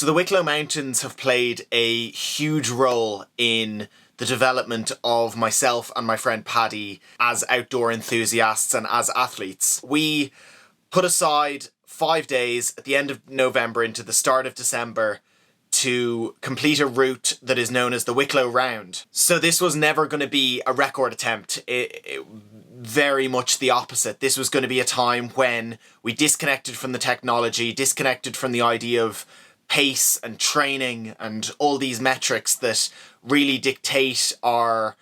So the Wicklow Mountains have played a huge role in the development of myself and my friend Paddy as outdoor enthusiasts and as athletes. We put aside 5 days at the end of November into the start of December to complete a route that is known as the Wicklow Round. So this was never going to be a record attempt. Very much the opposite. This was going to be a time when we disconnected from the technology, disconnected from the idea of pace and training and all these metrics that really dictate our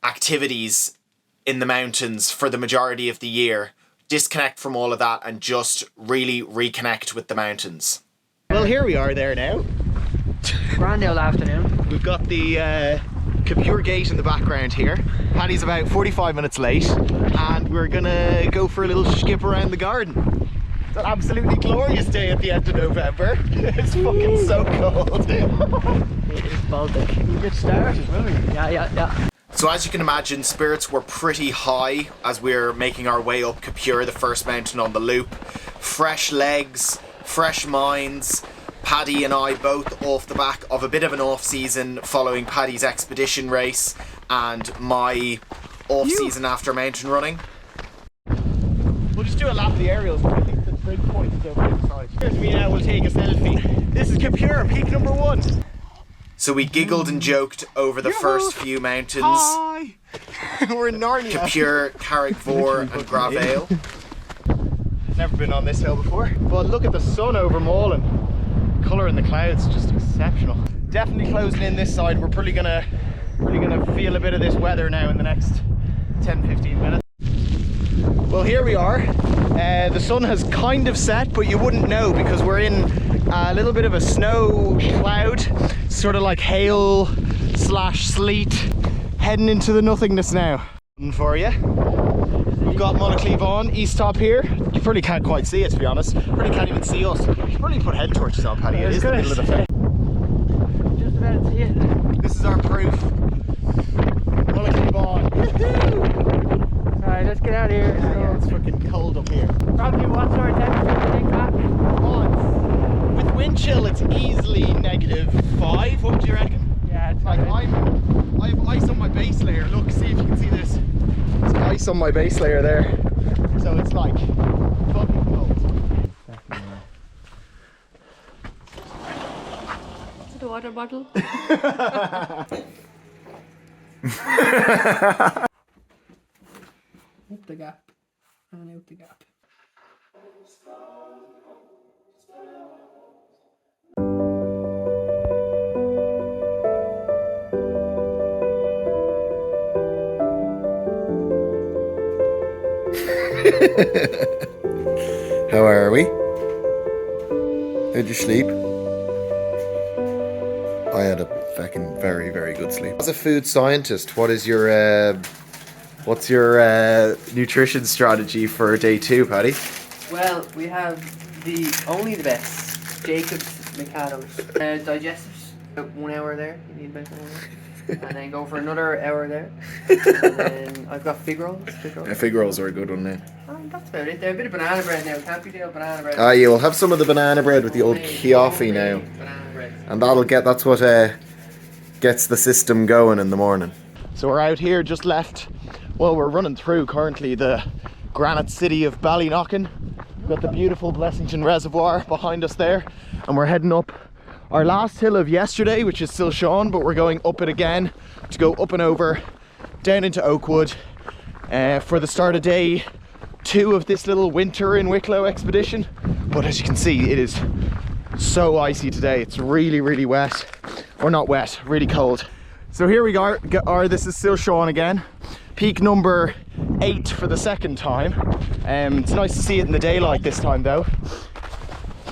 activities in the mountains for the majority of the year. Disconnect from all of that and just really reconnect with the mountains. Well, here we are there now. Grand old afternoon. We've got the Capure Gate in the background here. Paddy's about 45 minutes late and we're gonna go for a little skip around the garden. It's an absolutely glorious day at the end of November. It's fucking so cold. It is Baltic. We'll get started, will we? Yeah. So as you can imagine, spirits were pretty high as we're making our way up Capure, the first mountain on the loop. Fresh legs, fresh minds. Paddy and I both off the back of a bit of an off-season following Paddy's expedition race and my off-season after mountain running. We'll just do a lap of the aerials. I think the break point is over the side. Here's me now, we'll take a selfie. This is Capure, peak number 1. So we giggled and joked over the first few mountains. Hi! We're in Narnia. Capure, Carrickmore and Gravale. Never been on this hill before. But look at the sun over Malin. Colour in the clouds, just exceptional. Definitely closing in this side. We're probably gonna feel a bit of this weather now in the next 10-15 minutes. Well, here we are. The sun has kind of set, but you wouldn't know because we're in a little bit of a snow cloud, sort of like hail / sleet, heading into the nothingness now. For you, we've got Monocleve on, east top here. You probably can't quite see it, to be honest. Probably can't even see us. You should probably put head torches on, Paddy. It is the middle of the fair. Just about to see it. This is our proof. Monocleve on. Alright, let's get out of here. Yeah, it's fucking cold up here. Probably what sort of temperature do you think, Pat? With wind chill, it's easily -5. What do you reckon? Yeah, it's Like I have ice on my base layer. Look, see if you can see this. There's ice on my base layer there. So it's like fucking cold. Is it a water bottle? Up the gap and out the gap. How are we? How'd you sleep? I had a fucking very, very good sleep. As a food scientist, what's your nutrition strategy for day 2, Paddy? Well, we have only the best Jacob's Mikados. Digestives, about 1 hour there. You need about 1 hour. And then go for another hour there. And then I've got fig rolls. Fig rolls are a good one now. That's about it. They're a bit of banana bread now. Can't be deal banana bread. Ah, yeah, we'll have some of the banana bread with the old coffee now. Banana bread. And that's what gets the system going in the morning. So we're out here, just left. Well, we're running through currently the granite city of Ballyknockin. We've got the beautiful Blessington Reservoir behind us there, and we're heading up our last hill of yesterday, which is still Sean, but we're going up it again to go up and over down into Oakwood for the start of day 2 of this little winter in Wicklow expedition. But as you can see, it is so icy today. It's really, really wet, or not wet, really cold. So here we are. This is still Sean again. Peak number 8 for the second time. It's nice to see it in the daylight this time though.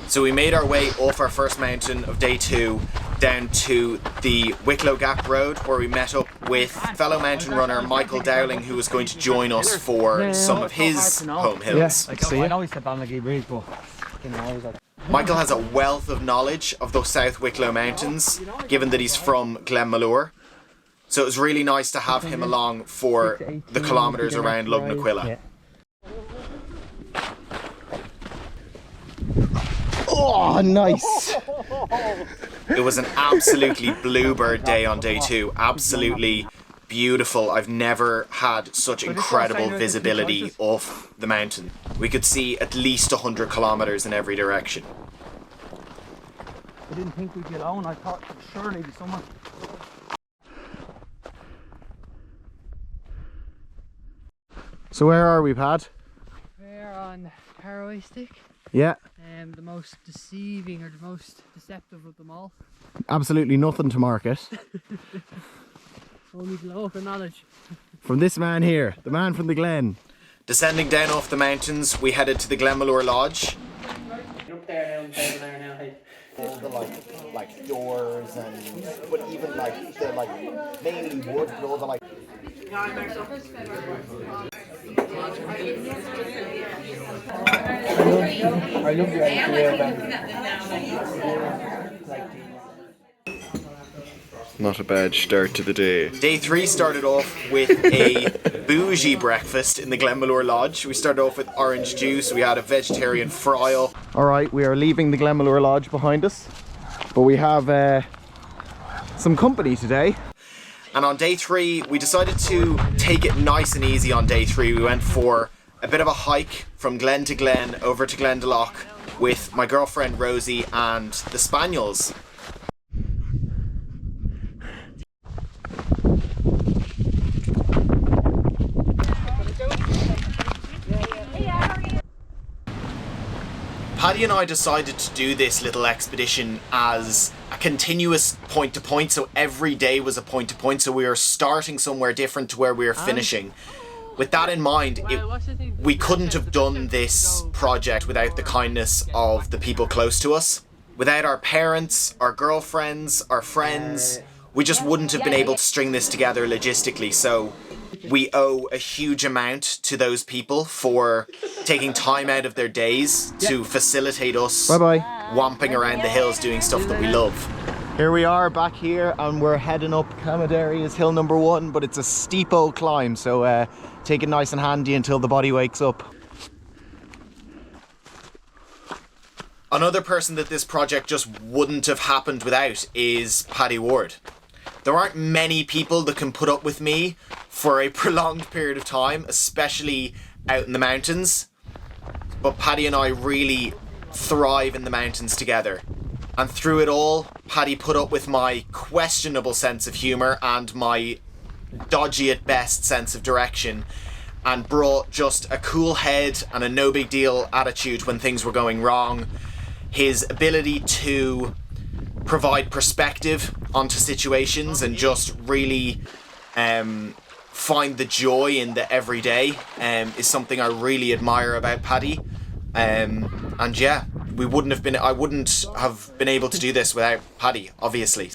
So we made our way off our first mountain of day 2 down to the Wicklow Gap Road, where we met up with fellow mountain runner Michael Dowling, who was going to join us for some of his home hills. I know he said Ballygee Bridge, but fucking always like. Michael has a wealth of knowledge of those South Wicklow Mountains, given that he's from Glenmalure. So it was really nice to have him along for the kilometres around Lugnaquilla. Oh, nice. It was an absolutely bluebird day on day 2. Absolutely beautiful. I've never had such incredible visibility of the mountain. We could see at least 100 kilometers in every direction. I didn't think we'd get on. I thought surely be someone. So where are we, Pat? We're on Caraway Stick. Yeah. The most deceiving or the most deceptive of them all. Absolutely nothing to market. Only the local knowledge. From this man here, the man from the Glen. Descending down off the mountains, we headed to the Glenmalure Lodge. Up there now, table there now. Hey. All the like doors and but even the mainly wood, but all the I love the idea of Not a bad start to the day. Day 3 started off with a bougie breakfast in the Glenmalure Lodge. We started off with orange juice, we had a vegetarian fry-up. Alright, we are leaving the Glenmalure Lodge behind us, but we have some company today. And on day 3, we decided to take it nice and easy on day 3. We went for a bit of a hike from Glen to Glen over to Glendalough with my girlfriend Rosie and the Spaniels. Paddy and I decided to do this little expedition as a continuous point to point, so every day was a point to point, so we were starting somewhere different to where we were finishing. With that in mind, we couldn't have done this project without the kindness of the people close to us. Without our parents, our girlfriends, our friends, we just wouldn't have been able to string this together logistically, so we owe a huge amount to those people for taking time out of their days to facilitate us wamping around the hills doing stuff that we love. Here we are back here and we're heading up Camadary is hill number 1, but it's a steep old climb, so take it nice and handy until the body wakes up. Another person that this project just wouldn't have happened without is Paddy Ward. There aren't many people that can put up with me for a prolonged period of time, especially out in the mountains. But Paddy and I really thrive in the mountains together. And through it all, Paddy put up with my questionable sense of humour and my dodgy at best sense of direction, and brought just a cool head and a no big deal attitude when things were going wrong. His ability to provide perspective onto situations and just really find the joy in the everyday is something I really admire about Paddy. And yeah, I wouldn't have been able to do this without Paddy, obviously.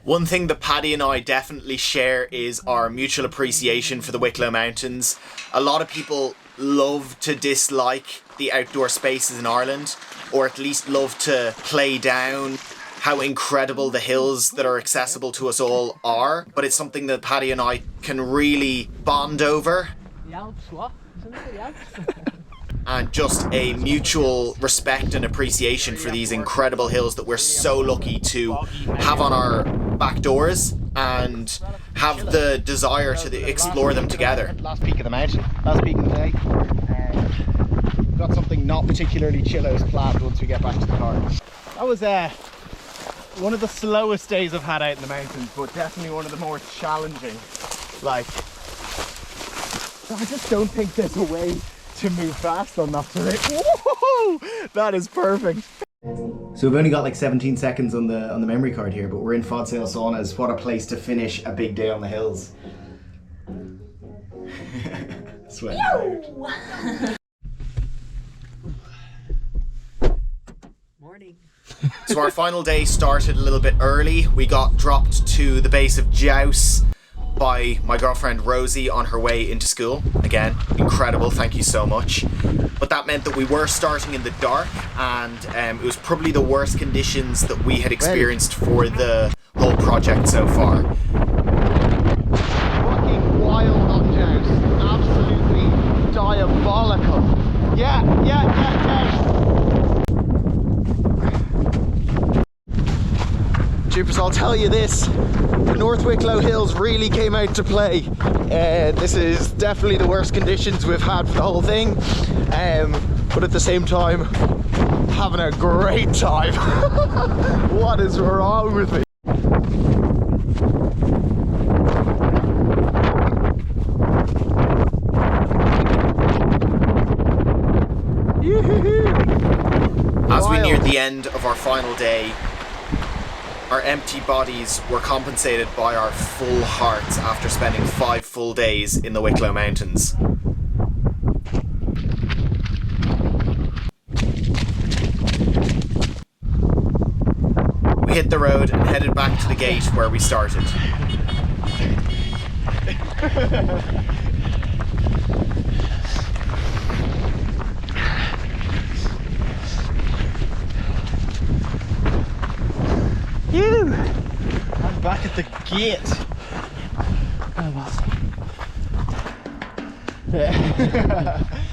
One thing that Paddy and I definitely share is our mutual appreciation for the Wicklow Mountains. A lot of people love to dislike the outdoor spaces in Ireland, or at least love to play down how incredible the hills that are accessible to us all are, but it's something that Paddy and I can really bond over. The Alps, what? Isn't it the Alps? And just a mutual respect and appreciation for these incredible hills that we're so lucky to have on our back doors and have the desire to explore them together. Last peak of the mountain, last peak of the day. We've got something not particularly chillos planned once we get back to the car. That was one of the slowest days I've had out in the mountains, but definitely one of the more challenging. Like, I just don't think there's a way to move fast on that terrain. Whoa! That is perfect. So we've only got like 17 seconds on the memory card here, but we're in Fodsail Saunas. What a place to finish a big day on the hills. Sweat. Morning. So our final day started a little bit early. We got dropped to the base of Jouse by my girlfriend Rosie on her way into school. Again, incredible, thank you so much. But that meant that we were starting in the dark, and it was probably the worst conditions that we had experienced for the whole project so far. Fucking wild on Jouse. Absolutely diabolical. Yeah. I'll tell you this, the North Wicklow Hills really came out to play. This is definitely the worst conditions we've had for the whole thing, but at the same time, having a great time. What is wrong with me? As we neared the end of our final day, our empty bodies were compensated by our full hearts after spending 5 full days in the Wicklow Mountains. We hit the road and headed back to the gate where we started. I'm back at the gate.